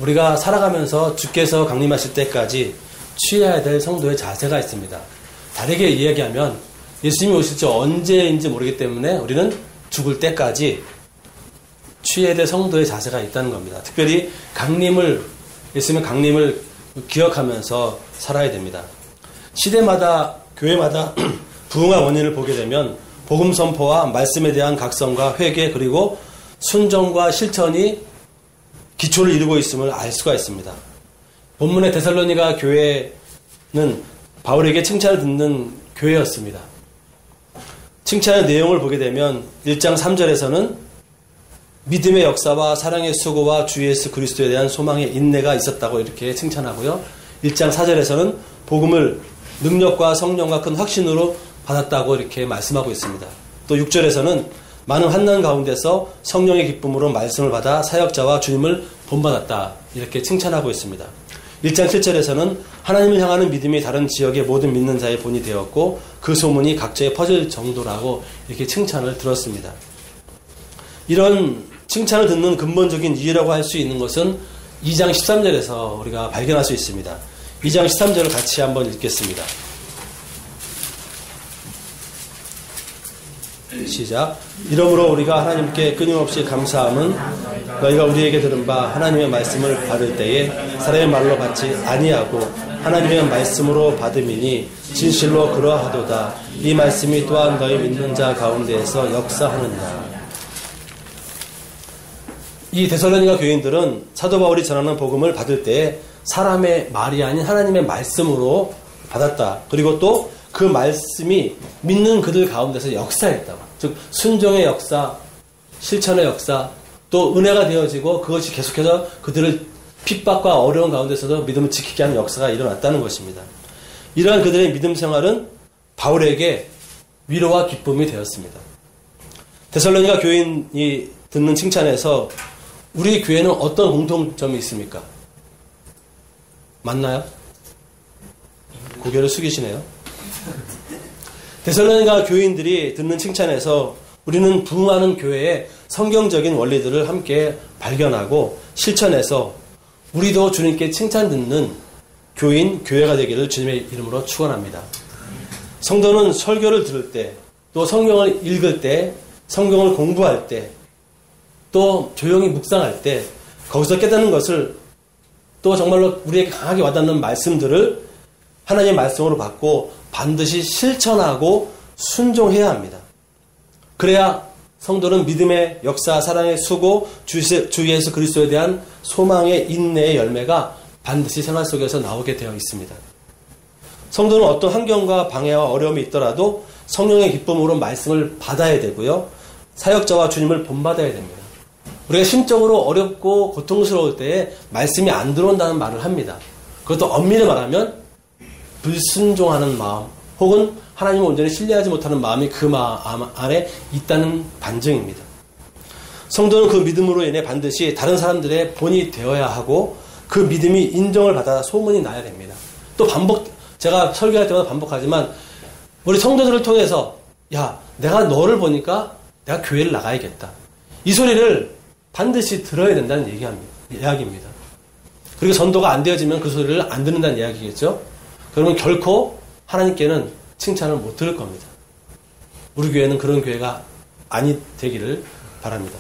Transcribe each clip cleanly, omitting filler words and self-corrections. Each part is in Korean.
우리가 살아가면서 주께서 강림하실 때까지 취해야 될 성도의 자세가 있습니다. 다르게 이야기하면 예수님이 오실지 언제인지 모르기 때문에 우리는 죽을 때까지 취해야 될 성도의 자세가 있다는 겁니다. 특별히 예수님의 강림을 기억하면서 살아야 됩니다. 시대마다 교회마다 부흥의 원인을 보게 되면 복음 선포와 말씀에 대한 각성과 회개 그리고 순종과 실천이 기초를 이루고 있음을 알 수가 있습니다. 본문의 데살로니가 교회는 바울에게 칭찬을 듣는 교회였습니다. 칭찬의 내용을 보게 되면 1장 3절에서는 믿음의 역사와 사랑의 수고와 주 예수 그리스도에 대한 소망의 인내가 있었다고 이렇게 칭찬하고요. 1장 4절에서는 복음을 능력과 성령과 큰 확신으로 받았다고 이렇게 말씀하고 있습니다. 또 6절에서는 많은 환난 가운데서 성령의 기쁨으로 말씀을 받아 사역자와 주님을 본받았다 이렇게 칭찬하고 있습니다. 1장 7절에서는 하나님을 향하는 믿음이 다른 지역의 모든 믿는 자의 본이 되었고 그 소문이 각처에 퍼질 정도라고 이렇게 칭찬을 들었습니다. 이런 칭찬을 듣는 근본적인 이유라고 할 수 있는 것은 2장 13절에서 우리가 발견할 수 있습니다. 2장 13절을 같이 한번 읽겠습니다. 시작. 이러므로 우리가 하나님께 끊임없이 감사함은 너희가 우리에게 들은 바 하나님의 말씀을 받을 때에 사람의 말로 받지 아니하고 하나님의 말씀으로 받음이니 진실로 그러하도다. 이 말씀이 또한 너희 믿는 자 가운데에서 역사하느니라. 이 데살로니가 교인들은 사도 바울이 전하는 복음을 받을 때에 사람의 말이 아닌 하나님의 말씀으로 받았다. 그리고 또 그 말씀이 믿는 그들 가운데서 역사했다. 즉 순종의 역사, 실천의 역사, 또 은혜가 되어지고 그것이 계속해서 그들을 핍박과 어려운 가운데서도 믿음을 지키게 하는 역사가 일어났다는 것입니다. 이러한 그들의 믿음 생활은 바울에게 위로와 기쁨이 되었습니다. 데살로니가 교인이 듣는 칭찬에서 우리 교회는 어떤 공통점이 있습니까? 맞나요? 고개를 숙이시네요. 데살로니가 교인들이 듣는 칭찬에서 우리는 부흥하는 교회의 성경적인 원리들을 함께 발견하고 실천해서 우리도 주님께 칭찬 듣는 교회가 되기를 주님의 이름으로 축원합니다. 성도는 설교를 들을 때, 또 성경을 읽을 때, 성경을 공부할 때, 또 조용히 묵상할 때 거기서 깨닫는 것을 또 정말로 우리에게 강하게 와닿는 말씀들을 하나님의 말씀으로 받고 반드시 실천하고 순종해야 합니다. 그래야 성도는 믿음의 역사, 사랑의 수고, 주 예수 그리스도에 대한 소망의 인내의 열매가 반드시 생활 속에서 나오게 되어 있습니다. 성도는 어떤 환경과 방해와 어려움이 있더라도 성령의 기쁨으로 말씀을 받아야 되고요. 사역자와 주님을 본받아야 됩니다. 우리가 심적으로 어렵고 고통스러울 때에 말씀이 안 들어온다는 말을 합니다. 그것도 엄밀히 말하면 불순종하는 마음 혹은 하나님을 온전히 신뢰하지 못하는 마음이 그 마음 안에 있다는 반증입니다. 성도는 그 믿음으로 인해 반드시 다른 사람들의 본이 되어야 하고 그 믿음이 인정을 받아 소문이 나야 됩니다. 또 제가 설교할 때마다 반복하지만 우리 성도들을 통해서 야, 내가 너를 보니까 내가 교회를 나가야겠다. 이 소리를 반드시 들어야 된다는 이야기입니다. 그리고 전도가 안 되어지면 그 소리를 안 듣는다는 이야기겠죠. 그러면 결코 하나님께는 칭찬을 못 들을 겁니다. 우리 교회는 그런 교회가 아니 되기를 바랍니다.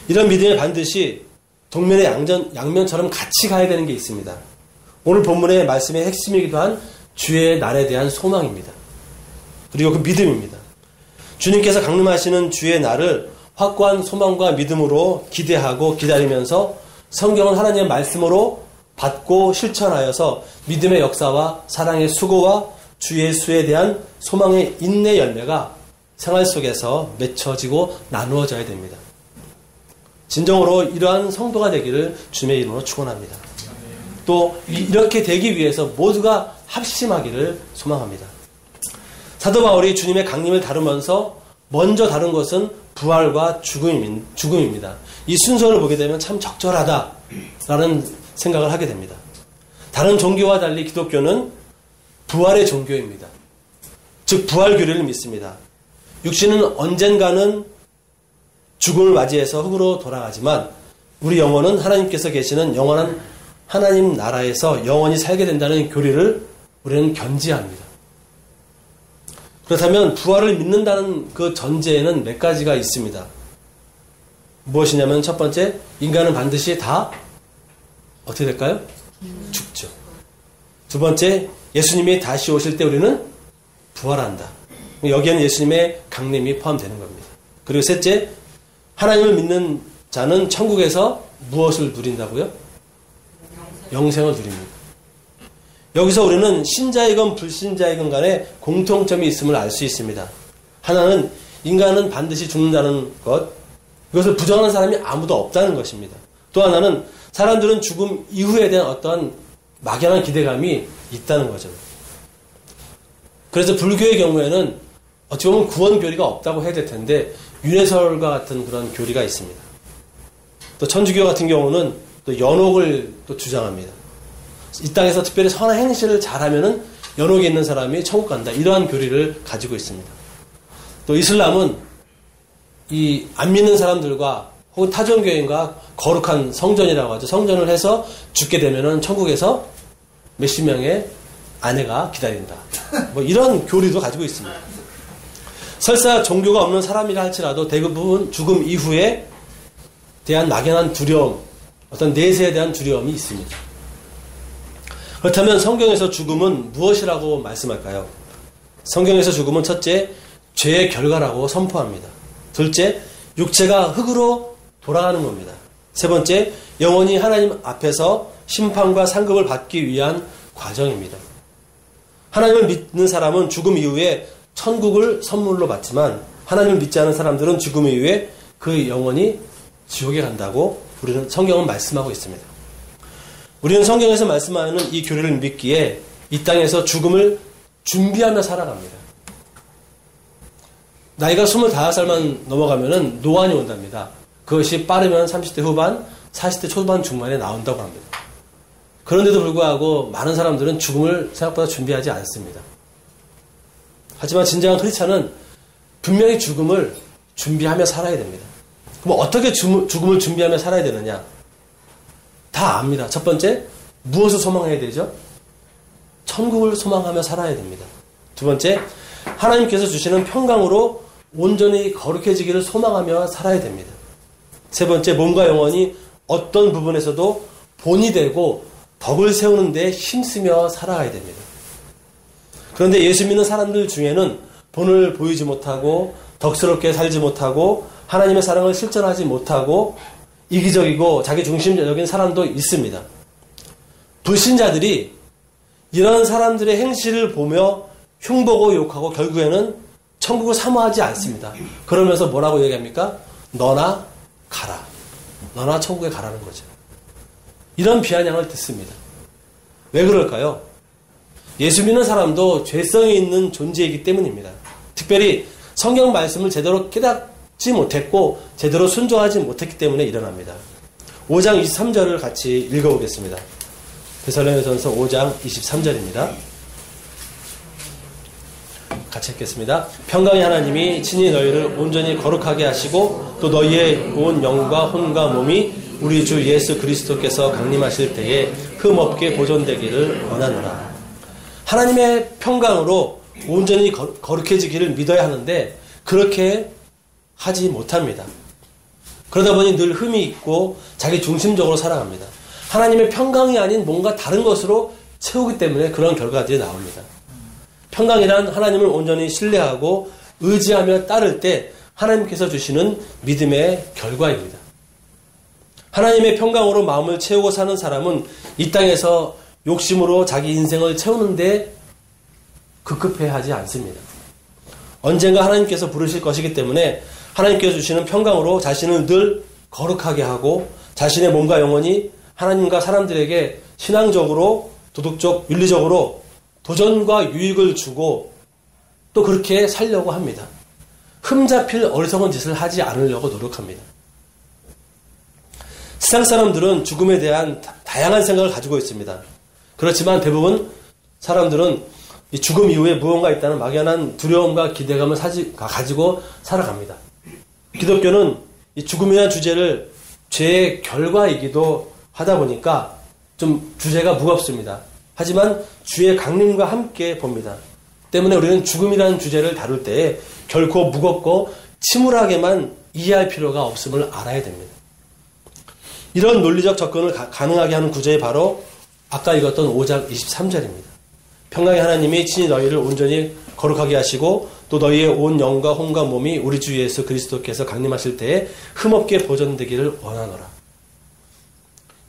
이런 믿음에 반드시 동면의 양면처럼 같이 가야 되는 게 있습니다. 오늘 본문의 말씀의 핵심이기도 한 주의 날에 대한 소망입니다. 그리고 그 믿음입니다. 주님께서 강림하시는 주의 날을 확고한 소망과 믿음으로 기대하고 기다리면서 성경은 하나님의 말씀으로 받고 실천하여서 믿음의 역사와 사랑의 수고와 주 예수에 대한 소망의 인내 열매가 생활 속에서 맺혀지고 나누어져야 됩니다. 진정으로 이러한 성도가 되기를 주님의 이름으로 축원합니다. 또 이렇게 되기 위해서 모두가 합심하기를 소망합니다. 사도 바울이 주님의 강림을 다루면서 먼저 다룬 것은 부활과 죽음입니다. 이 순서를 보게 되면 참 적절하다라는 생각을 하게 됩니다. 다른 종교와 달리 기독교는 부활의 종교입니다. 즉 부활 교리를 믿습니다. 육신은 언젠가는 죽음을 맞이해서 흙으로 돌아가지만 우리 영혼은 하나님께서 계시는 영원한 하나님 나라에서 영원히 살게 된다는 교리를 우리는 견지해야 합니다. 그렇다면 부활을 믿는다는 그 전제에는 몇 가지가 있습니다. 무엇이냐면 첫 번째, 인간은 반드시 다 어떻게 될까요? 죽죠. 두 번째, 예수님이 다시 오실 때 우리는 부활한다. 여기에는 예수님의 강림이 포함되는 겁니다. 그리고 셋째, 하나님을 믿는 자는 천국에서 무엇을 누린다고요? 영생을 누립니다. 여기서 우리는 신자이건 불신자이건 간에 공통점이 있음을 알 수 있습니다. 하나는 인간은 반드시 죽는다는 것, 이것을 부정하는 사람이 아무도 없다는 것입니다. 또 하나는 사람들은 죽음 이후에 대한 어떠한 막연한 기대감이 있다는 거죠. 그래서 불교의 경우에는 어찌 보면 구원 교리가 없다고 해야 될 텐데 윤회설과 같은 그런 교리가 있습니다. 또 천주교 같은 경우는 또 연옥을 또 주장합니다. 이 땅에서 특별히 선한 행실을 잘하면은 연옥에 있는 사람이 천국 간다. 이러한 교리를 가지고 있습니다. 또 이슬람은 이 안 믿는 사람들과 혹은 타종교인과 거룩한 성전이라고 하죠. 성전을 해서 죽게 되면은 천국에서 몇십 명의 아내가 기다린다. 뭐 이런 교리도 가지고 있습니다. 설사 종교가 없는 사람이라 할지라도 대부분 죽음 이후에 대한 막연한 두려움, 어떤 내세에 대한 두려움이 있습니다. 그렇다면 성경에서 죽음은 무엇이라고 말씀할까요? 성경에서 죽음은 첫째, 죄의 결과라고 선포합니다. 둘째, 육체가 흙으로 돌아가는 겁니다. 세 번째, 영원히 하나님 앞에서 심판과 상급을 받기 위한 과정입니다. 하나님을 믿는 사람은 죽음 이후에 천국을 선물로 받지만 하나님을 믿지 않은 사람들은 죽음 이후에 그 영혼이 지옥에 간다고 우리는 성경은 말씀하고 있습니다. 우리는 성경에서 말씀하는 이 교리를 믿기에 이 땅에서 죽음을 준비하며 살아갑니다. 나이가 25살만 넘어가면은 노안이 온답니다. 그것이 빠르면 30대 후반, 40대 초반 중반에 나온다고 합니다. 그런데도 불구하고 많은 사람들은 죽음을 생각보다 준비하지 않습니다. 하지만 진정한 크리스찬은 분명히 죽음을 준비하며 살아야 됩니다. 그럼 어떻게 죽음을 준비하며 살아야 되느냐? 다 압니다. 첫 번째, 무엇을 소망해야 되죠? 천국을 소망하며 살아야 됩니다. 두 번째, 하나님께서 주시는 평강으로 온전히 거룩해지기를 소망하며 살아야 됩니다. 세 번째, 몸과 영혼이 어떤 부분에서도 본이 되고 덕을 세우는 데 힘쓰며 살아가야 됩니다. 그런데 예수 믿는 사람들 중에는 본을 보이지 못하고 덕스럽게 살지 못하고 하나님의 사랑을 실천하지 못하고 이기적이고 자기 중심적인 사람도 있습니다. 불신자들이 이런 사람들의 행실을 보며 흉보고 욕하고 결국에는 천국을 사모하지 않습니다. 그러면서 뭐라고 얘기합니까? 너나 가라. 너나 천국에 가라는 거죠. 이런 비아냥을 듣습니다. 왜 그럴까요? 예수 믿는 사람도 죄성이 있는 존재이기 때문입니다. 특별히 성경 말씀을 제대로 깨닫지 못했고 제대로 순종하지 못했기 때문에 일어납니다. 5장 23절을 같이 읽어보겠습니다. 데살로니가전서 5장 23절입니다. 같이 읽겠습니다. 평강의 하나님이 친히 너희를 온전히 거룩하게 하시고 또 너희의 온 영과 혼과 몸이 우리 주 예수 그리스도께서 강림하실 때에 흠없게 보존되기를 원하노라. 하나님의 평강으로 온전히 거룩해지기를 믿어야 하는데 그렇게 하지 못합니다. 그러다 보니 늘 흠이 있고 자기 중심적으로 살아갑니다. 하나님의 평강이 아닌 뭔가 다른 것으로 채우기 때문에 그런 결과들이 나옵니다. 평강이란 하나님을 온전히 신뢰하고 의지하며 따를 때 하나님께서 주시는 믿음의 결과입니다. 하나님의 평강으로 마음을 채우고 사는 사람은 이 땅에서 욕심으로 자기 인생을 채우는데 급급해하지 않습니다. 언젠가 하나님께서 부르실 것이기 때문에 하나님께서 주시는 평강으로 자신을 늘 거룩하게 하고 자신의 몸과 영혼이 하나님과 사람들에게 신앙적으로 도덕적 윤리적으로 도전과 유익을 주고 또 그렇게 살려고 합니다. 흠잡힐 어리석은 짓을 하지 않으려고 노력합니다. 세상 사람들은 죽음에 대한 다양한 생각을 가지고 있습니다. 그렇지만 대부분 사람들은 이 죽음 이후에 무언가 있다는 막연한 두려움과 기대감을 가지고 살아갑니다. 기독교는 이 죽음이라는 주제를 죄의 결과이기도 하다 보니까 좀 주제가 무겁습니다. 하지만 주의 강림과 함께 봅니다. 때문에 우리는 죽음이라는 주제를 다룰 때 결코 무겁고 침울하게만 이해할 필요가 없음을 알아야 됩니다. 이런 논리적 접근을 가능하게 하는 구절이 바로 아까 읽었던 5장 23절입니다. 평강의 하나님이 친히 너희를 온전히 거룩하게 하시고 또 너희의 온 영과 혼과 몸이 우리 주 예수 그리스도께서 강림하실 때에 흠없게 보존되기를 원하노라.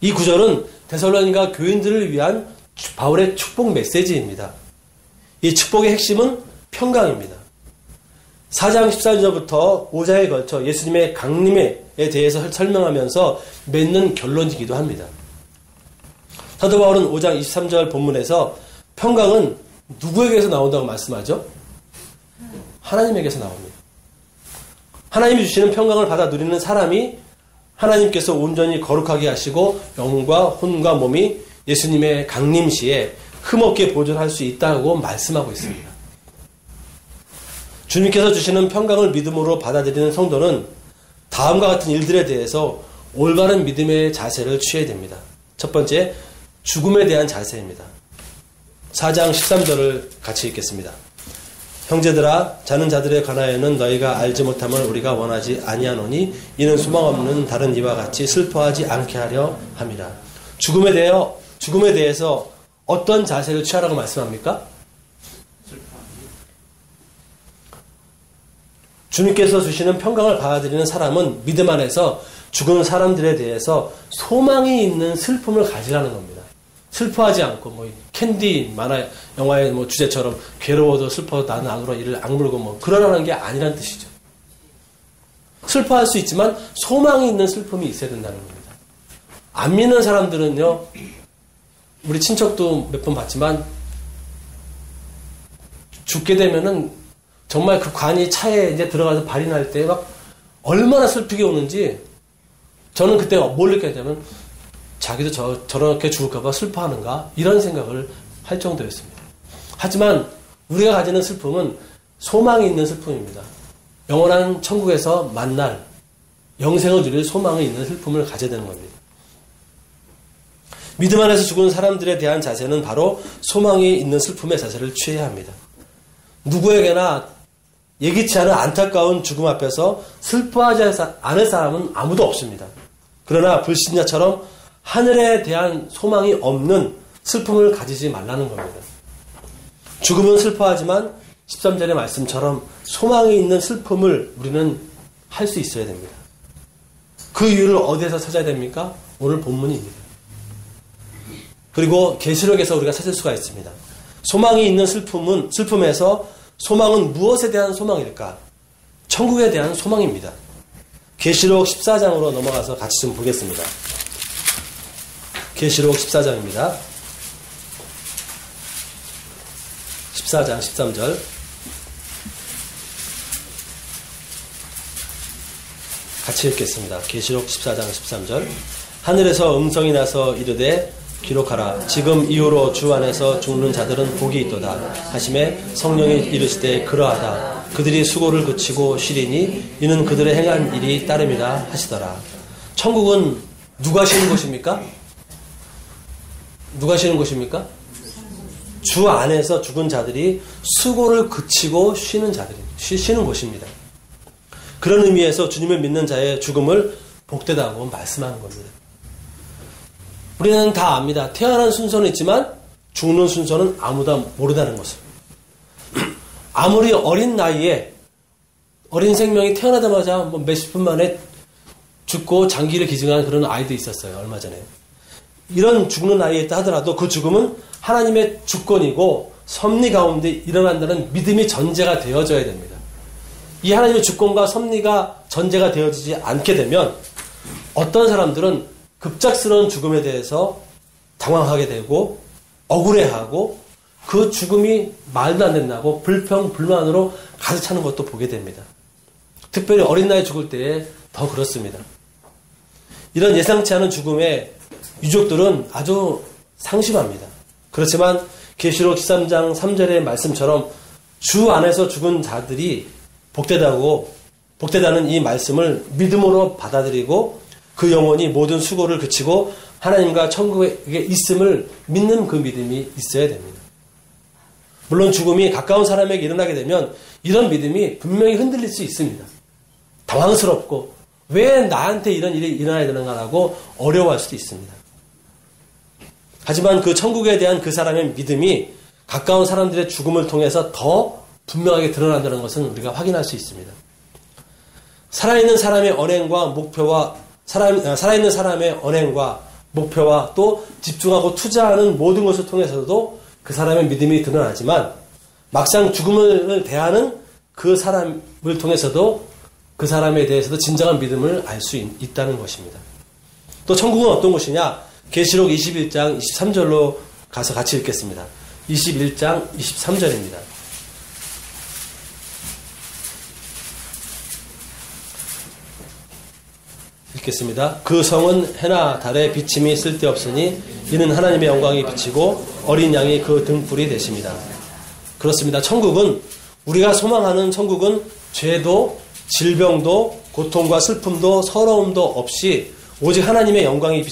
이 구절은 데살로니가 교인들을 위한 바울의 축복 메시지입니다. 이 축복의 핵심은 평강입니다. 4장 14절부터 5장에 걸쳐 예수님의 강림에 대해서 설명하면서 맺는 결론이기도 합니다. 사도 바울은 5장 23절 본문에서 평강은 누구에게서 나온다고 말씀하죠? 하나님에게서 나옵니다. 하나님이 주시는 평강을 받아 누리는 사람이 하나님께서 온전히 거룩하게 하시고 영과 혼과 몸이 예수님의 강림 시에 흠없게 보존할 수 있다고 말씀하고 있습니다. 주님께서 주시는 평강을 믿음으로 받아들이는 성도는 다음과 같은 일들에 대해서 올바른 믿음의 자세를 취해야 됩니다. 첫 번째, 죽음에 대한 자세입니다. 4장 13절을 같이 읽겠습니다. 형제들아, 자는 자들에 관하여는 너희가 알지 못함을 우리가 원하지 아니하노니 이는 소망 없는 다른 이와 같이 슬퍼하지 않게 하려 함이라. 죽음에 대해서 어떤 자세를 취하라고 말씀합니까? 주님께서 주시는 평강을 받아들이는 사람은 믿음 안에서 죽은 사람들에 대해서 소망이 있는 슬픔을 가지라는 겁니다. 슬퍼하지 않고 캔디 만화 영화의 주제처럼 괴로워도 슬퍼도 나는 악으로 이를 악물고 그러라는 게 아니란 뜻이죠. 슬퍼할 수 있지만 소망이 있는 슬픔이 있어야 된다는 겁니다. 안 믿는 사람들은요, 우리 친척도 몇 번 봤지만 죽게 되면은 정말 그 관이 차에 이제 들어가서 발이 날 때 막 얼마나 슬프게 오는지, 저는 그때 뭘 느꼈냐면 자기도 저렇게 죽을까봐 슬퍼하는가 이런 생각을 할 정도였습니다. 하지만 우리가 가지는 슬픔은 소망이 있는 슬픔입니다. 영원한 천국에서 만날 영생을 누릴 소망이 있는 슬픔을 가져야 되는 겁니다. 믿음 안에서 죽은 사람들에 대한 자세는 바로 소망이 있는 슬픔의 자세를 취해야 합니다. 누구에게나 예기치 않은 안타까운 죽음 앞에서 슬퍼하지 않을 사람은 아무도 없습니다. 그러나 불신자처럼 하늘에 대한 소망이 없는 슬픔을 가지지 말라는 겁니다. 죽음은 슬퍼하지만 13절의 말씀처럼 소망이 있는 슬픔을 우리는 할 수 있어야 됩니다. 그 이유를 어디에서 찾아야 됩니까? 오늘 본문입니다. 그리고 계시록에서 우리가 찾을 수가 있습니다. 소망이 있는 슬픔에서 소망은 무엇에 대한 소망일까? 천국에 대한 소망입니다. 계시록 14장으로 넘어가서 같이 좀 보겠습니다. 계시록 14장입니다. 14장 13절. 같이 읽겠습니다. 계시록 14장 13절. 하늘에서 음성이 나서 이르되 기록하라. 지금 이후로 주 안에서 죽는 자들은 복이 있도다 하시매 성령이 이르시되 그러하다. 그들이 수고를 그치고 쉬리니 이는 그들의 행한 일이 따름이라 하시더라. 천국은 누가 쉬는 곳입니까? 누가 쉬는 곳입니까? 주 안에서 죽은 자들이 수고를 그치고 쉬는 곳입니다. 그런 의미에서 주님을 믿는 자의 죽음을 복되다고 말씀하는 겁니다. 우리는 다 압니다. 태어난 순서는 있지만 죽는 순서는 아무도 모른다는 것을. 아무리 어린 나이에 어린 생명이 태어나자마자 몇십 분 만에 죽고 장기를 기증한 그런 아이도 있었어요. 얼마 전에. 이런 죽는 나이에 있다 하더라도 그 죽음은 하나님의 주권이고 섭리 가운데 일어난다는 믿음이 전제가 되어져야 됩니다. 이 하나님의 주권과 섭리가 전제가 되어지지 않게 되면 어떤 사람들은 급작스러운 죽음에 대해서 당황하게 되고 억울해하고 그 죽음이 말도 안 된다고 불평불만으로 가득 차는 것도 보게 됩니다. 특별히 어린 나이에 죽을 때에 더 그렇습니다. 이런 예상치 않은 죽음에 유족들은 아주 상심합니다. 그렇지만 계시록 13장 3절의 말씀처럼 주 안에서 죽은 자들이 복되다는 이 말씀을 믿음으로 받아들이고 그 영혼이 모든 수고를 그치고 하나님과 천국에 있음을 믿는 그 믿음이 있어야 됩니다. 물론 죽음이 가까운 사람에게 일어나게 되면 이런 믿음이 분명히 흔들릴 수 있습니다. 당황스럽고 왜 나한테 이런 일이 일어나야 되는가라고 어려워할 수도 있습니다. 하지만 그 천국에 대한 그 사람의 믿음이 가까운 사람들의 죽음을 통해서 더 분명하게 드러난다는 것은 우리가 확인할 수 있습니다. 살아있는 사람의 언행과 목표와 살아있는 사람의 언행과 목표와 또 집중하고 투자하는 모든 것을 통해서도 그 사람의 믿음이 드러나지만 막상 죽음을 대하는 그 사람을 통해서도 그 사람에 대해서도 진정한 믿음을 알 수 있다는 것입니다. 또 천국은 어떤 곳이냐? 계시록 21장 23절로 가서 같이 읽겠습니다. 21장 23절입니다. 읽겠습니다. 그 성은 해나 달의 비침이 쓸데없으니 이는 하나님의 영광이 비치고 어린 양이 그 등불이 되십니다. 그렇습니다. 천국은 우리가 소망하는 천국은 죄도 질병도 고통과 슬픔도 서러움도 없이 오직 하나님의 영광이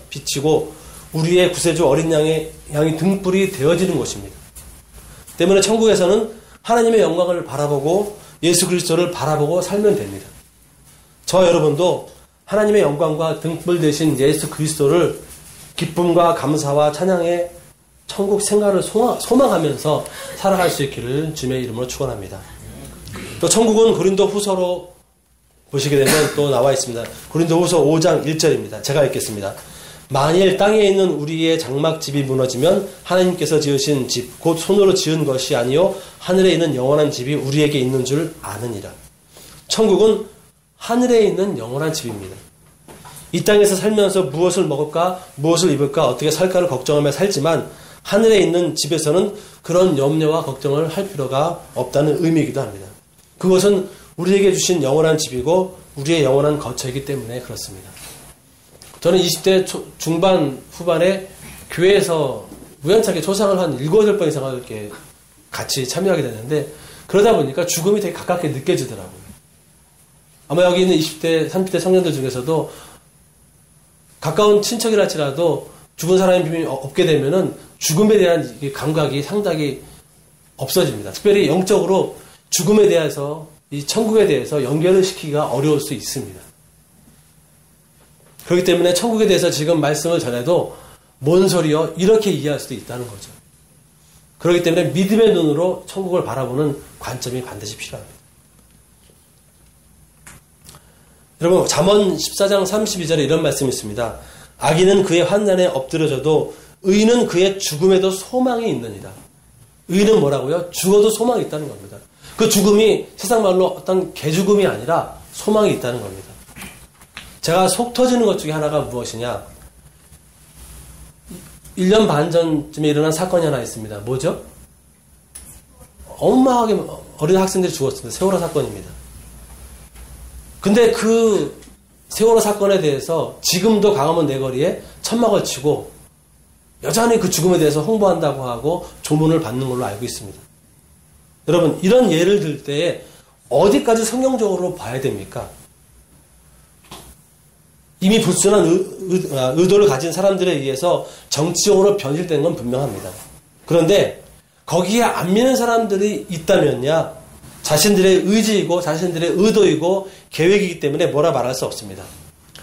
비치고 우리의 구세주 어린 양이 등불이 되어지는 곳입니다. 때문에 천국에서는 하나님의 영광을 바라보고 예수 그리스도를 바라보고 살면 됩니다. 저와 여러분도 하나님의 영광과 등불 되신 예수 그리스도를 기쁨과 감사와 찬양의 천국 생활을 소망하면서 살아갈 수 있기를 주님의 이름으로 축원합니다. 또 천국은 고린도 후서로 보시게 되면 또 나와 있습니다. 고린도 후서 5장 1절입니다. 제가 읽겠습니다. 만일 땅에 있는 우리의 장막집이 무너지면 하나님께서 지으신 집, 곧 손으로 지은 것이 아니요 하늘에 있는 영원한 집이 우리에게 있는 줄 아느니라. 천국은 하늘에 있는 영원한 집입니다. 이 땅에서 살면서 무엇을 먹을까, 무엇을 입을까, 어떻게 살까를 걱정하며 살지만 하늘에 있는 집에서는 그런 염려와 걱정을 할 필요가 없다는 의미이기도 합니다. 그것은 우리에게 주신 영원한 집이고 우리의 영원한 거처이기 때문에 그렇습니다. 저는 20대 중반 후반에 교회에서 우연찮게 초상을 한 7, 8번 이상 이렇게 같이 참여하게 됐는데 그러다 보니까 죽음이 되게 가깝게 느껴지더라고요. 아마 여기 있는 20대, 30대 청년들 중에서도 가까운 친척이라 할지라도 죽은 사람의 비밀이 없게 되면은 죽음에 대한 감각이 상당히 없어집니다. 특별히 영적으로 죽음에 대해서 이 천국에 대해서 연결을 시키기가 어려울 수 있습니다. 그렇기 때문에 천국에 대해서 지금 말씀을 전해도 뭔 소리요? 이렇게 이해할 수도 있다는 거죠. 그렇기 때문에 믿음의 눈으로 천국을 바라보는 관점이 반드시 필요합니다. 여러분 잠언 14장 32절에 이런 말씀이 있습니다. 악인은 그의 환난에 엎드려져도 의인은 그의 죽음에도 소망이 있느니라. 의인은 뭐라고요? 죽어도 소망이 있다는 겁니다. 그 죽음이 세상 말로 어떤 개죽음이 아니라 소망이 있다는 겁니다. 제가 속 터지는 것 중에 하나가 무엇이냐? 1년 반 전쯤에 일어난 사건이 하나 있습니다. 뭐죠? 어마하게 어린 학생들이 죽었습니다. 세월호 사건입니다. 근데 그 세월호 사건에 대해서 지금도 강화문 내거리에 천막을 치고 여전히 그 죽음에 대해서 홍보한다고 하고 조문을 받는 걸로 알고 있습니다. 여러분 이런 예를 들 때 어디까지 성경적으로 봐야 됩니까? 이미 불순한 의도를 가진 사람들에 의해서 정치적으로 변질된 건 분명합니다. 그런데 거기에 안 믿는 사람들이 있다면야 자신들의 의지이고 자신들의 의도이고 계획이기 때문에 뭐라 말할 수 없습니다.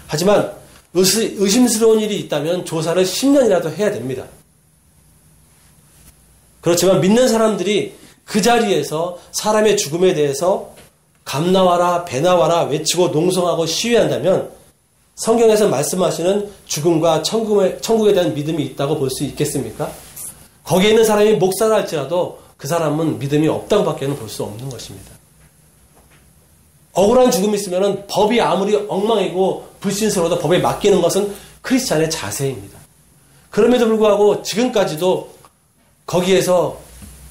하지만 의심스러운 일이 있다면 조사를 10년이라도 해야 됩니다. 그렇지만 믿는 사람들이 그 자리에서 사람의 죽음에 대해서 감 나와라 배 나와라 외치고 농성하고 시위한다면 성경에서 말씀하시는 죽음과 천국에 대한 믿음이 있다고 볼 수 있겠습니까? 거기에 있는 사람이 목사라 할지라도 그 사람은 믿음이 없다고밖에는 볼 수 없는 것입니다. 억울한 죽음이 있으면 법이 아무리 엉망이고 불신스러워도 법에 맡기는 것은 크리스찬의 자세입니다. 그럼에도 불구하고 지금까지도 거기에서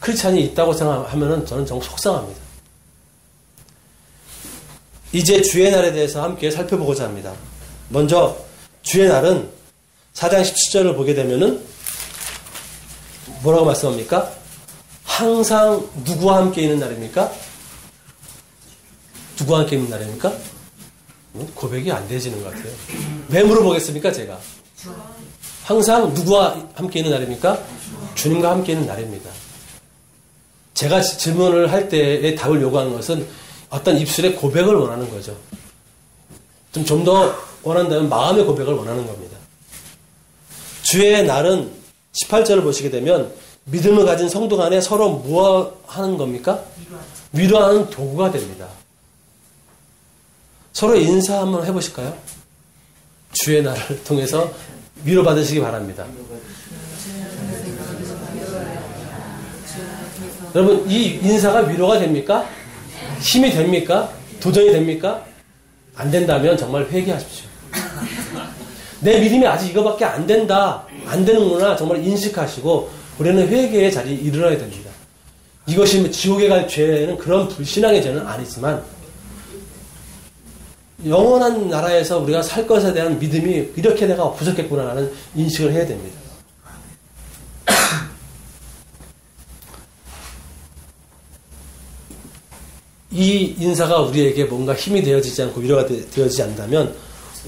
크리스찬이 있다고 생각하면 저는 정말 속상합니다. 이제 주의 날에 대해서 함께 살펴보고자 합니다. 먼저 주의 날은 4장 17절을 보게 되면은 뭐라고 말씀합니까? 항상 누구와 함께 있는 날입니까? 누구와 함께 있는 날입니까? 고백이 안 되지는 것 같아요. 왜 물어보겠습니까, 제가? 항상 누구와 함께 있는 날입니까? 주님과 함께 있는 날입니다. 제가 질문을 할 때의 답을 요구하는 것은 어떤 입술의 고백을 원하는 거죠. 좀 더 원한다면 마음의 고백을 원하는 겁니다. 주의 날은 18절을 보시게 되면 믿음을 가진 성도 간에 서로 무엇 하는 겁니까? 위로하는 도구가 됩니다. 서로 인사 한번 해보실까요? 주의 날을 통해서 위로받으시기 바랍니다. 여러분, 이 인사가 위로가 됩니까? 힘이 됩니까? 도전이 됩니까? 안 된다면 정말 회개하십시오. 내 믿음이 아직 이거밖에 안 된다, 안 되는구나 정말 인식하시고 우리는 회개의 자리에 이르러야 됩니다. 이것이 지옥에 갈 죄는 그런 불신앙의 죄는 아니지만 영원한 나라에서 우리가 살 것에 대한 믿음이 이렇게 내가 부족했구나라는 인식을 해야 됩니다. 이 인사가 우리에게 뭔가 힘이 되어지지 않고 위로가 되어지지 않는다면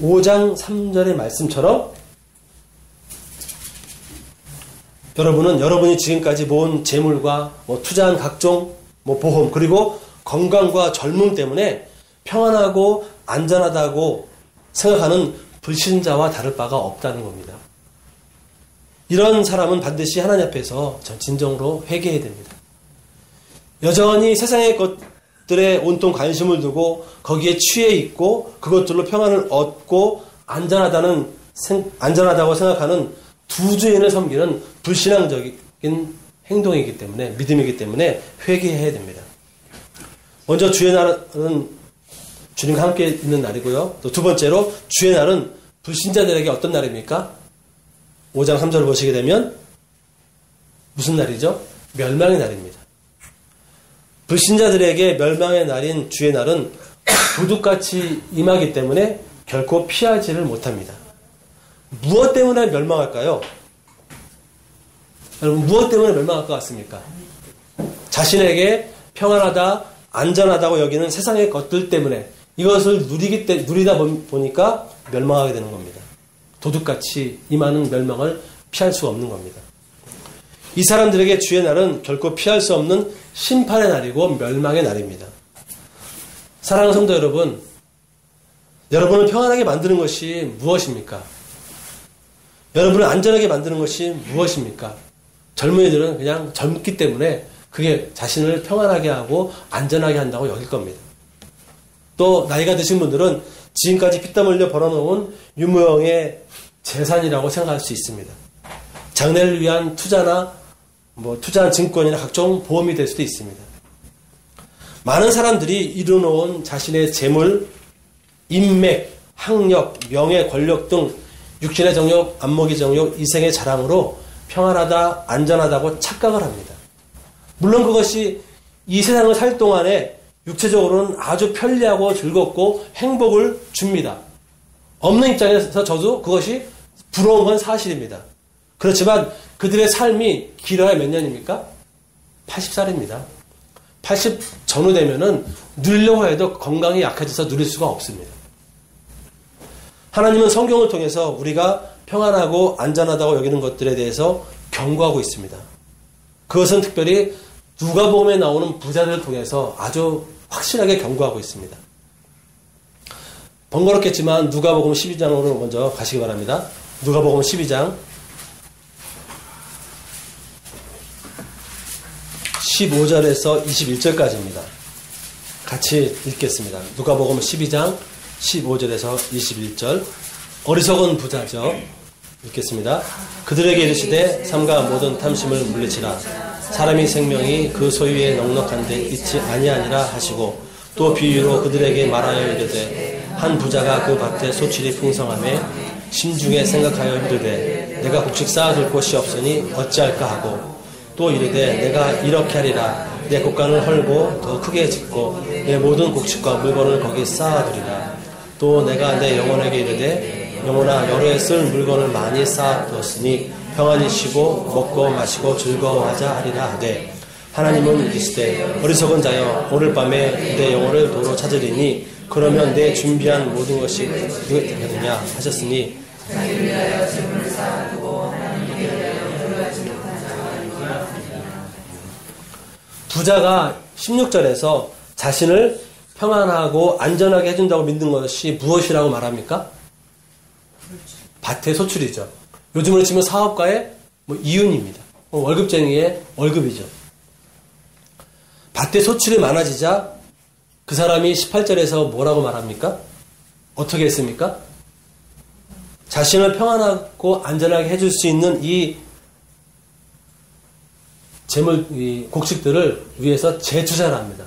5장 3절의 말씀처럼 여러분이 지금까지 모은 재물과 투자한 각종 보험 그리고 건강과 젊음 때문에 평안하고 안전하다고 생각하는 불신자와 다를 바가 없다는 겁니다. 이런 사람은 반드시 하나님 앞에서 진정으로 회개해야 됩니다. 여전히 세상의 것들에 온통 관심을 두고 거기에 취해 있고 그것들로 평안을 얻고 안전하다고 생각하는 두 주인을 섬기는 불신앙적인 행동이기 때문에 믿음이기 때문에 회개해야 됩니다. 먼저 주의 날은 주님과 함께 있는 날이고요. 또 두 번째로 주의 날은 불신자들에게 어떤 날입니까? 5장 3절을 보시게 되면 무슨 날이죠? 멸망의 날입니다. 불신자들에게 멸망의 날인 주의 날은 도둑같이 임하기 때문에 결코 피하지를 못합니다. 무엇 때문에 멸망할까요? 여러분, 무엇 때문에 멸망할 것 같습니까? 자신에게 평안하다, 안전하다고 여기는 세상의 것들 때문에 이것을 누리다 보니까 멸망하게 되는 겁니다. 도둑같이 임하는 멸망을 피할 수가 없는 겁니다. 이 사람들에게 주의 날은 결코 피할 수 없는 심판의 날이고 멸망의 날입니다. 사랑하는 성도 여러분, 여러분을 평안하게 만드는 것이 무엇입니까? 여러분을 안전하게 만드는 것이 무엇입니까? 젊은이들은 그냥 젊기 때문에 그게 자신을 평안하게 하고 안전하게 한다고 여길 겁니다. 또 나이가 드신 분들은 지금까지 피땀 흘려 벌어놓은 유무형의 재산이라고 생각할 수 있습니다. 장래를 위한 투자나 투자한 증권이나 각종 보험이 될 수도 있습니다. 많은 사람들이 이뤄놓은 자신의 재물, 인맥, 학력, 명예, 권력 등 육신의 정욕, 안목의 정욕, 이생의 자랑으로 평안하다, 안전하다고 착각을 합니다. 물론 그것이 이 세상을 살 동안에 육체적으로는 아주 편리하고 즐겁고 행복을 줍니다. 없는 입장에서 저도 그것이 부러운 건 사실입니다. 그렇지만 그들의 삶이 길어야 몇 년입니까? 80살입니다. 80 전후 되면은 누리려고 해도 건강이 약해져서 누릴 수가 없습니다. 하나님은 성경을 통해서 우리가 평안하고 안전하다고 여기는 것들에 대해서 경고하고 있습니다. 그것은 특별히 누가복음에 나오는 부자들을 통해서 아주 확실하게 경고하고 있습니다. 번거롭겠지만 누가복음 12장으로 먼저 가시기 바랍니다. 누가복음 12장 15절에서 21절까지입니다. 같이 읽겠습니다. 누가복음 12장 15절에서 21절. 어리석은 부자죠. 읽겠습니다. 그들에게 이르시되 삼가 모든 탐심을 물리치라. 사람의 생명이 그 소유에 넉넉한데 있지 아니하니라 하시고 또 비유로 그들에게 말하여 이르되 한 부자가 그 밭에 소출이 풍성하매 심중에 생각하여 이르되 내가 곡식 쌓아둘 곳이 없으니 어찌할까 하고 또 이르되 내가 이렇게 하리라. 내 곡간을 헐고 더 크게 짓고 내 모든 곡식과 물건을 거기 쌓아두리라. 또 내가 내 영혼에게 이르되 영혼아 여러 해 쓸 물건을 많이 쌓아두었으니 평안히 쉬고 먹고 마시고 즐거워하자 하리라 하되 하나님은 이르시되 어리석은 자여 오늘 밤에 내 영혼을 도로 찾으리니 그러면 내 준비한 모든 것이 되겠느냐 하셨으니 부자가 16절에서 자신을 평안하고 안전하게 해준다고 믿는 것이 무엇이라고 말합니까? 밭의 소출이죠. 요즘으로 치면 사업가의 이윤입니다. 월급쟁이의 월급이죠. 밭의 소출이 많아지자 그 사람이 18절에서 뭐라고 말합니까? 어떻게 했습니까? 자신을 평안하고 안전하게 해줄 수 있는 이 이 곡식들을 위해서 재투자를 합니다.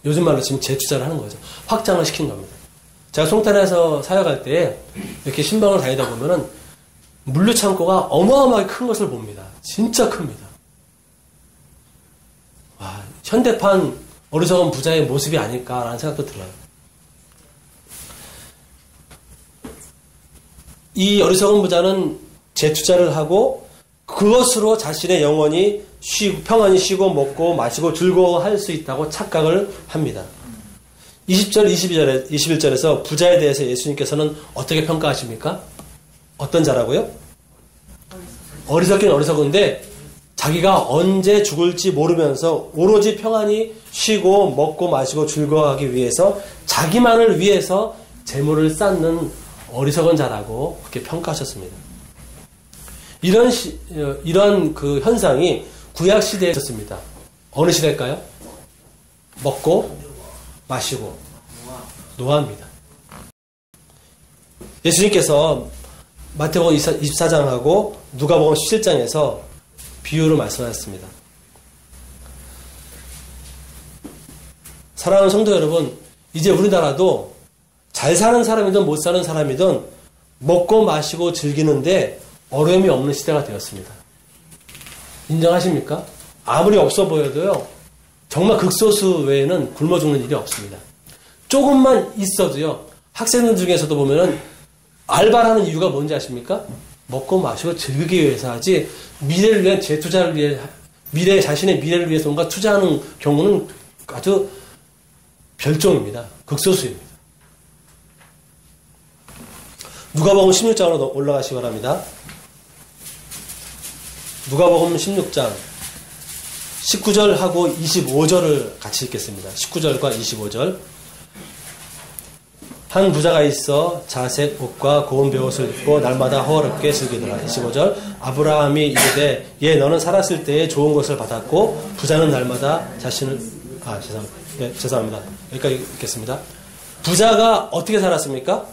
요즘 말로 지금 재투자를 하는 거죠. 확장을 시킨 겁니다. 제가 송탄에서 사역할 때 이렇게 신방을 다니다 보면은 물류창고가 어마어마하게 큰 것을 봅니다. 진짜 큽니다. 와, 현대판 어리석은 부자의 모습이 아닐까라는 생각도 들어요. 이 어리석은 부자는 재투자를 하고 그것으로 자신의 영혼이 평안히 쉬고 먹고 마시고 즐거워할 수 있다고 착각을 합니다. 20절, 21절에서 부자에 대해서 예수님께서는 어떻게 평가하십니까? 어떤 자라고요? 어리석긴 어리석은데 자기가 언제 죽을지 모르면서 오로지 평안히 쉬고 먹고 마시고 즐거워하기 위해서 자기만을 위해서 재물을 쌓는 어리석은 자라고 그렇게 평가하셨습니다. 이런 그 현상이 구약 시대에 있었습니다. 어느 시대일까요? 먹고 마시고 노아입니다. 예수님께서 마태복음 24장하고 누가복음 17장에서 비유로 말씀하셨습니다. 사랑하는 성도 여러분, 이제 우리나라도 잘 사는 사람이든 못 사는 사람이든 먹고 마시고 즐기는데 어려움이 없는 시대가 되었습니다. 인정하십니까? 아무리 없어 보여도요, 정말 극소수 외에는 굶어 죽는 일이 없습니다. 조금만 있어도요, 학생들 중에서도 보면은 알바를 하는 이유가 뭔지 아십니까? 먹고 마시고 즐기기 위해서 하지, 미래를 위한 재투자를 위해, 자신의 미래를 위해서 뭔가 투자하는 경우는 아주 별종입니다. 극소수입니다. 누가복음 16장으로 올라가시기 바랍니다. 누가복음 16장 19절하고 25절을 같이 읽겠습니다. 19절과 25절. 한 부자가 있어 자색 옷과 고운 베옷을 입고 날마다 호화롭게 즐기더라. 25절. 아브라함이 이르되 예 너는 살았을 때에 좋은 것을 받았고 부자는 날마다 자신을 죄송합니다. 여기까지 읽겠습니다. 부자가 어떻게 살았습니까?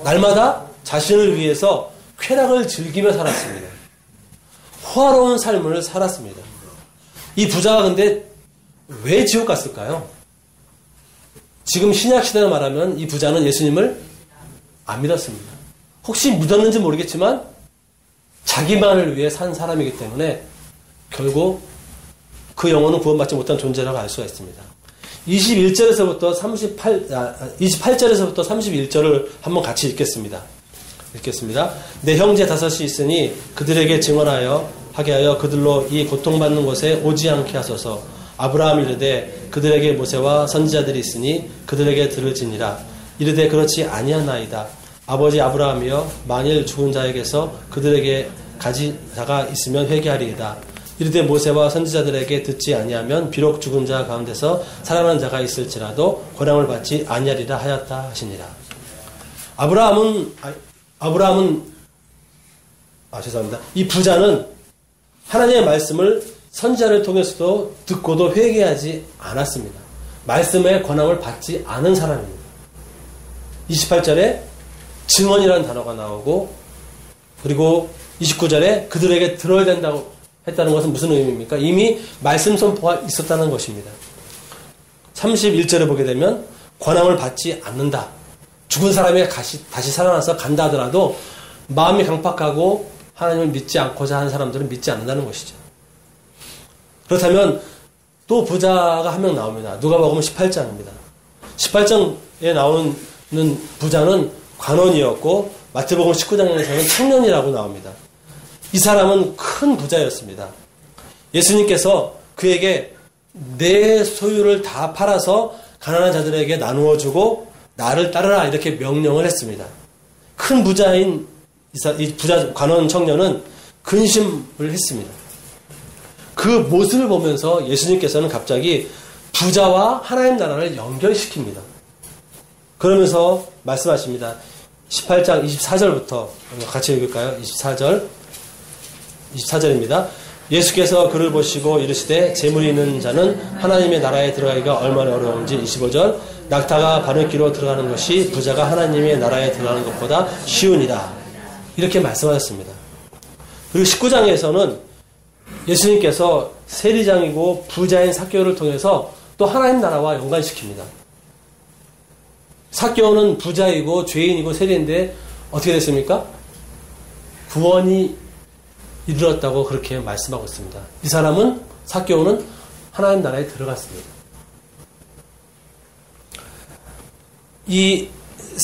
날마다 자신을 위해서 쾌락을 즐기며 살았습니다. 호화로운 삶을 살았습니다. 이 부자가 근데 왜 지옥 갔을까요? 지금 신약시대로 말하면 이 부자는 예수님을 안 믿었습니다. 혹시 믿었는지 모르겠지만 자기만을 위해 산 사람이기 때문에 결국 그 영혼은 구원받지 못한 존재라고 알 수가 있습니다. 28절에서부터 31절을 한번 같이 읽겠습니다. 내 형제 다섯이 있으니 그들에게 증언하여 하게 하여 그들로 이 고통받는 곳에 오지 않게 하소서. 아브라함이 이르되 그들에게 모세와 선지자들이 있으니 그들에게 들을지니라. 이르되 그렇지 아니하나이다. 아버지 아브라함이여 만일 죽은 자에게서 그들에게 가진 자가 있으면 회개하리이다. 이르되 모세와 선지자들에게 듣지 아니하면 비록 죽은 자 가운데서 살아난 자가 있을지라도 권함을 받지 아니하리라 하였다 하시니라. 이 부자는 하나님의 말씀을 선지자를 통해서도 듣고도 회개하지 않았습니다. 말씀의 권함을 받지 않은 사람입니다. 28절에 증언이라는 단어가 나오고 그리고 29절에 그들에게 들어야 된다고 했다는 것은 무슨 의미입니까? 이미 말씀 선포가 있었다는 것입니다. 31절에 보게 되면 권함을 받지 않는다. 죽은 사람이 다시 살아나서 간다 하더라도 마음이 강팍하고 하나님을 믿지 않고자 하는 사람들은 믿지 않는다는 것이죠. 그렇다면 또 부자가 한 명 나옵니다. 누가복음 18장입니다. 18장에 나오는 부자는 관원이었고 마태복음 19장에서는 청년이라고 나옵니다. 이 사람은 큰 부자였습니다. 예수님께서 그에게 내 소유를 다 팔아서 가난한 자들에게 나누어 주고 나를 따르라 이렇게 명령을 했습니다. 큰 부자인 이 부자 관원 청년은 근심을 했습니다. 그 모습을 보면서 예수님께서는 갑자기 부자와 하나님 나라를 연결시킵니다. 그러면서 말씀하십니다. 18장 24절부터 같이 읽을까요? 24절입니다. 예수께서 그를 보시고 이르시되 재물이 있는 자는 하나님의 나라에 들어가기가 얼마나 어려운지. 25절 낙타가 바늘귀로 들어가는 것이 부자가 하나님의 나라에 들어가는 것보다 쉬우니라. 이렇게 말씀하셨습니다. 그리고 19장에서는 예수님께서 세리장이고 부자인 삭개오를 통해서 또 하나님 나라와 연관시킵니다. 삭개오는 부자이고 죄인이고 세리인데 어떻게 됐습니까? 구원이 이르렀다고 그렇게 말씀하고 있습니다. 이 사람은 삭개오는 하나님 나라에 들어갔습니다. 이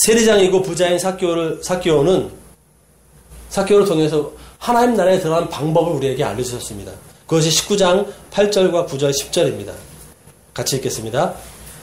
세리장이고 부자인 삭개오는 삭개오를 통해서 하나님 나라에 들어가는 방법을 우리에게 알려주셨습니다. 그것이 19장 8절과 9절 10절입니다. 같이 읽겠습니다.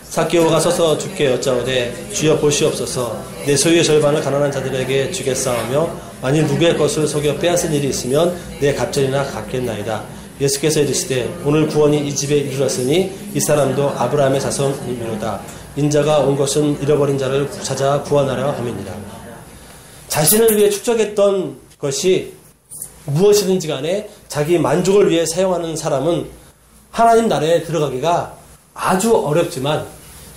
삭개오가 서서 주께 여짜오되 주여 보시옵소서 내 소유의 절반을 가난한 자들에게 주겠사오며 만일 누구의 것을 속여 빼앗은 일이 있으면 내 갑절이나 갚겠나이다. 예수께서 이르시되 오늘 구원이 이 집에 이르렀으니 이 사람도 아브라함의 자손이로다. 인자가 온 것은 잃어버린 자를 찾아 구원하려 함이니라. 자신을 위해 축적했던 것이 무엇이든지 간에 자기 만족을 위해 사용하는 사람은 하나님 나라에 들어가기가 아주 어렵지만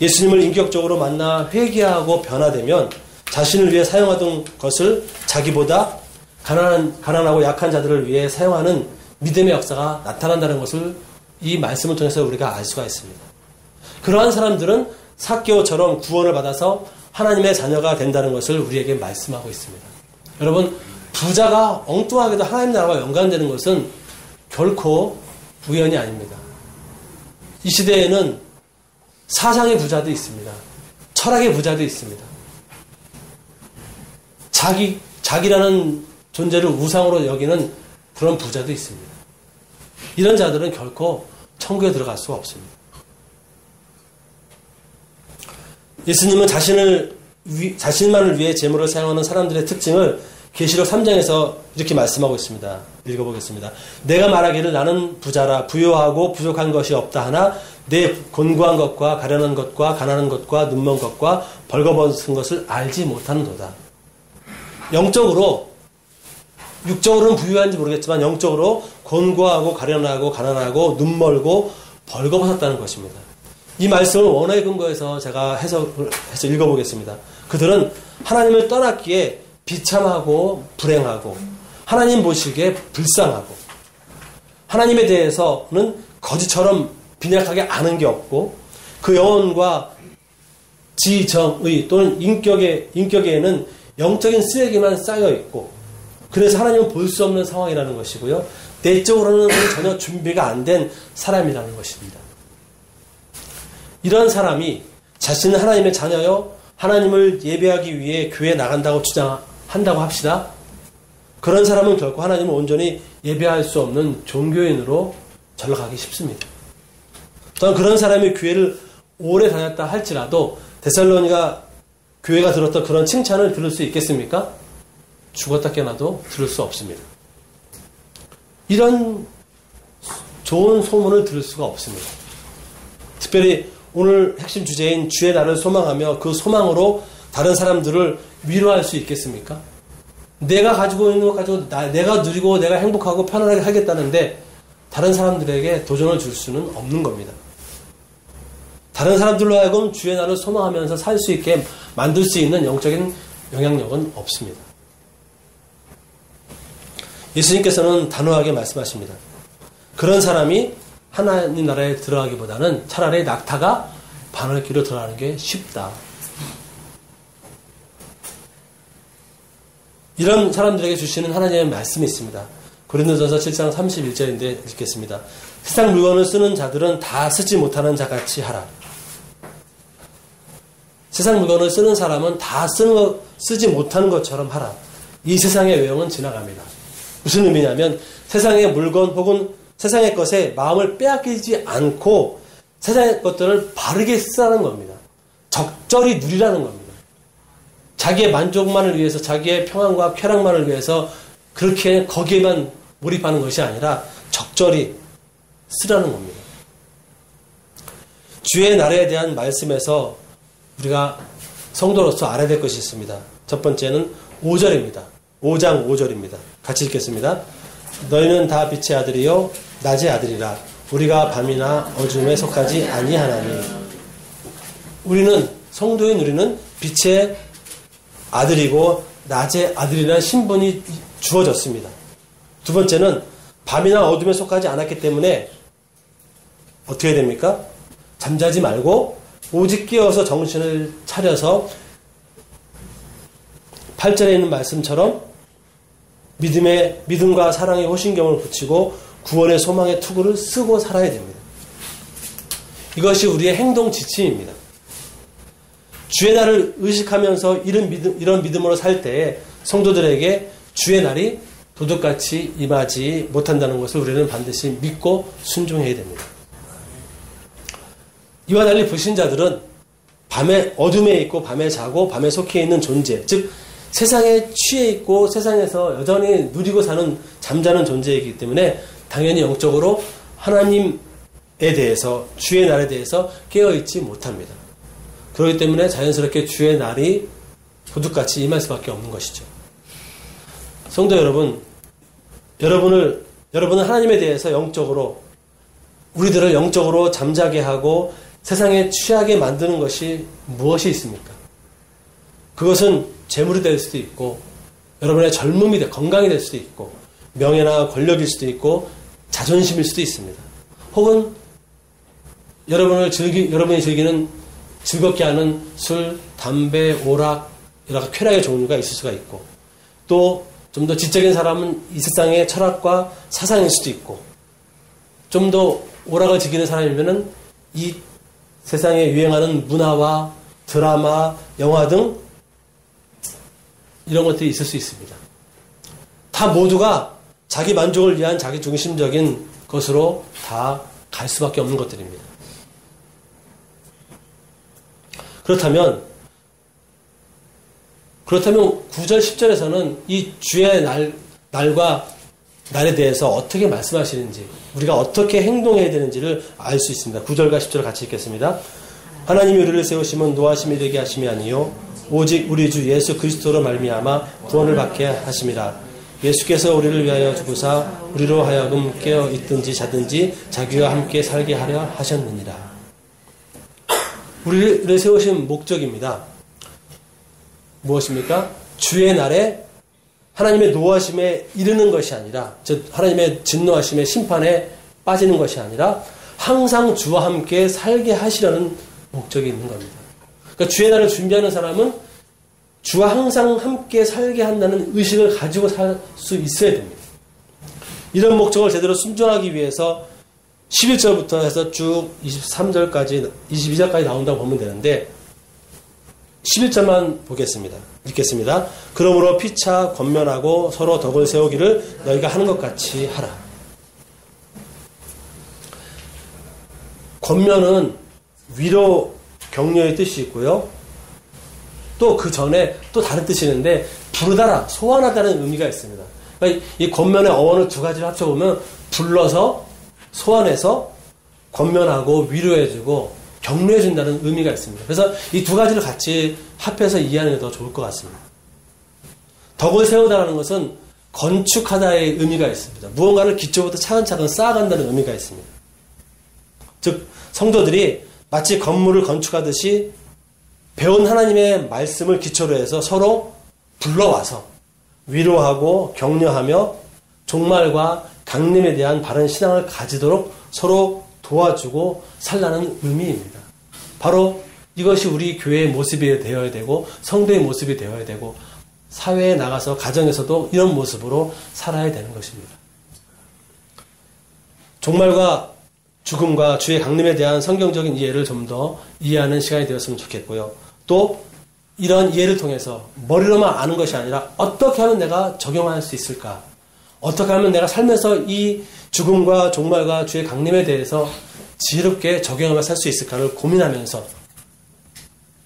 예수님을 인격적으로 만나 회개하고 변화되면 자신을 위해 사용하던 것을 자기보다 가난하고 약한 자들을 위해 사용하는 믿음의 역사가 나타난다는 것을 이 말씀을 통해서 우리가 알 수가 있습니다. 그러한 사람들은 삭개오처럼 구원을 받아서 하나님의 자녀가 된다는 것을 우리에게 말씀하고 있습니다. 여러분, 부자가 엉뚱하게도 하나님 나라와 연관되는 것은 결코 우연이 아닙니다. 이 시대에는 사상의 부자도 있습니다. 철학의 부자도 있습니다. 자기라는 존재를 우상으로 여기는 그런 부자도 있습니다. 이런 자들은 결코 천국에 들어갈 수가 없습니다. 예수님은 자신만을 위해 재물을 사용하는 사람들의 특징을 계시록 3장에서 이렇게 말씀하고 있습니다. 읽어보겠습니다. 내가 말하기를 나는 부자라 부요하고 부족한 것이 없다 하나 내 곤고한 것과 가련한 것과 가난한 것과 눈먼 것과 벌거벗은 것을 알지 못하는도다. 영적으로, 육적으로는 부유한지 모르겠지만 영적으로 곤고하고 가련하고 가난하고 눈멀고 벌거벗었다는 것입니다. 이 말씀을 원어의 근거에서 제가 해석을 해서 읽어보겠습니다. 그들은 하나님을 떠났기에 비참하고 불행하고 하나님 보시기에 불쌍하고 하나님에 대해서는 거지처럼 빈약하게 아는 게 없고 그 영혼과 지정의 또는 인격에는 영적인 쓰레기만 쌓여 있고 그래서 하나님은 볼 수 없는 상황이라는 것이고요. 내적으로는 전혀 준비가 안 된 사람이라는 것입니다. 이런 사람이 자신은 하나님의 자녀요 하나님을 예배하기 위해 교회에 나간다고 주장한다고 합시다. 그런 사람은 결코 하나님을 온전히 예배할 수 없는 종교인으로 전락하기 쉽습니다. 또한 그런 사람이 교회를 오래 다녔다 할지라도 데살로니가 교회가 들었던 그런 칭찬을 들을 수 있겠습니까? 죽었다 깨어나도 들을 수 없습니다. 이런 좋은 소문을 들을 수가 없습니다. 특별히 오늘 핵심 주제인 주의 날을 소망하며 그 소망으로 다른 사람들을 위로할 수 있겠습니까? 내가 가지고 있는 것 가지고 내가 누리고 내가 행복하고 편안하게 하겠다는데 다른 사람들에게 도전을 줄 수는 없는 겁니다. 다른 사람들로 하여금 주의 날을 소망하면서 살 수 있게 만들 수 있는 영적인 영향력은 없습니다. 예수님께서는 단호하게 말씀하십니다. 그런 사람이 하나님 나라에 들어가기보다는 차라리 낙타가 바늘귀로 들어가는 게 쉽다. 이런 사람들에게 주시는 하나님의 말씀이 있습니다. 고린도전서 7장 31절인데 읽겠습니다. 세상 물건을 쓰는 자들은 다 쓰지 못하는 자같이 하라. 세상 물건을 쓰는 사람은 다 쓰지 못하는 것처럼 하라. 이 세상의 외형은 지나갑니다. 무슨 의미냐면 세상의 물건 혹은 세상의 것에 마음을 빼앗기지 않고 세상의 것들을 바르게 쓰라는 겁니다. 적절히 누리라는 겁니다. 자기의 만족만을 위해서, 자기의 평안과 쾌락만을 위해서 그렇게 거기에만 몰입하는 것이 아니라 적절히 쓰라는 겁니다. 주의 날에 대한 말씀에서 우리가 성도로서 알아야 될 것이 있습니다. 첫 번째는 5절입니다. 5장 5절입니다. 같이 읽겠습니다. 너희는 다 빛의 아들이요 낮의 아들이라. 우리가 밤이나 어둠에 속하지 아니하나니. 우리는, 성도인 우리는 빛의 아들이고 낮의 아들이라는 신분이 주어졌습니다. 두 번째는 밤이나 어둠에 속하지 않았기 때문에 어떻게 됩니까? 잠자지 말고 오직 깨어서 정신을 차려서 8절에 있는 말씀처럼 믿음과 사랑의 호신경을 붙이고 구원의 소망의 투구를 쓰고 살아야 됩니다. 이것이 우리의 행동 지침입니다. 주의 날을 의식하면서 이런 믿음으로 살 때에 성도들에게 주의 날이 도둑같이 임하지 못한다는 것을 우리는 반드시 믿고 순종해야 됩니다. 이와 달리 불신자들은 밤에 어둠에 있고 밤에 자고 밤에 속해 있는 존재, 즉 세상에 취해 있고 세상에서 여전히 누리고 사는 잠자는 존재이기 때문에 당연히 영적으로 하나님에 대해서, 주의 날에 대해서 깨어있지 못합니다. 그렇기 때문에 자연스럽게 주의 날이 도둑같이 임할 수밖에 없는 것이죠. 성도 여러분, 여러분은 하나님에 대해서 영적으로, 우리들을 영적으로 잠자게 하고 세상에 취하게 만드는 것이 무엇이 있습니까? 그것은 재물이 될 수도 있고, 여러분의 젊음이 건강이 될 수도 있고, 명예나 권력일 수도 있고, 자존심일 수도 있습니다. 혹은 여러분이 즐기는 즐겁게 하는 술, 담배, 오락, 여러 쾌락의 종류가 있을 수가 있고, 또 좀 더 지적인 사람은 이 세상의 철학과 사상일 수도 있고, 좀 더 오락을 즐기는 사람이면은 이 세상에 유행하는 문화와 드라마, 영화 등 이런 것들이 있을 수 있습니다. 다 모두가 자기 만족을 위한 자기 중심적인 것으로 다 갈 수밖에 없는 것들입니다. 그렇다면 9절, 10절에서는 이 주의 날과 날에 대해서 어떻게 말씀하시는지, 우리가 어떻게 행동해야 되는지를 알 수 있습니다. 9절과 10절 같이 읽겠습니다. 하나님이 우리를 세우심은 노하심이 되게 하심이 아니요 오직 우리 주 예수 그리스도로 말미암아 구원을 받게 하심이라. 예수께서 우리를 위하여 죽으사 우리로 하여금 깨어 있든지 자든지 자기와 함께 살게 하려 하셨느니라. 우리를 세우신 목적입니다. 무엇입니까? 주의 날에 하나님의 노하심에 이르는 것이 아니라, 즉 하나님의 진노하심의 심판에 빠지는 것이 아니라 항상 주와 함께 살게 하시려는 목적이 있는 겁니다. 그러니까 주의 날을 준비하는 사람은 주와 항상 함께 살게 한다는 의식을 가지고 살 수 있어야 됩니다. 이런 목적을 제대로 순종하기 위해서 11절부터 해서 쭉 23절까지, 22절까지 나온다고 보면 되는데 11절만 보겠습니다. 읽겠습니다. 그러므로 피차 권면하고 서로 덕을 세우기를 너희가 하는 것 같이 하라. 권면은 위로, 격려의 뜻이 있고요. 또 그 전에 또 다른 뜻이 있는데 부르다라, 소환하다는 의미가 있습니다. 그러니까 이 권면의 어원을 두 가지를 합쳐보면 불러서, 소환해서 권면하고 위로해주고 격려해준다는 의미가 있습니다. 그래서 이 두 가지를 같이 합해서 이해하는 게 더 좋을 것 같습니다. 덕을 세우다라는 것은 건축하다의 의미가 있습니다. 무언가를 기초부터 차근차근 쌓아간다는 의미가 있습니다. 즉 성도들이 마치 건물을 건축하듯이 배운 하나님의 말씀을 기초로 해서 서로 불러와서 위로하고 격려하며 종말과 강림에 대한 바른 신앙을 가지도록 서로 도와주고 살라는 의미입니다. 바로 이것이 우리 교회의 모습이 되어야 되고 성도의 모습이 되어야 되고 사회에 나가서 가정에서도 이런 모습으로 살아야 되는 것입니다. 종말과 죽음과 주의 강림에 대한 성경적인 이해를 좀 더 이해하는 시간이 되었으면 좋겠고요. 또 이런 이해를 통해서 머리로만 아는 것이 아니라 어떻게 하면 내가 적용할 수 있을까? 어떻게 하면 내가 살면서 이 죽음과 종말과 주의 강림에 대해서 지혜롭게 적용하며 살 수 있을까를 고민하면서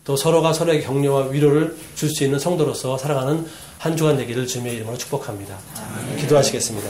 또 서로가 서로에게 격려와 위로를 줄 수 있는 성도로서 살아가는 한 주간 되기를 주님의 이름으로 축복합니다. 기도하시겠습니다.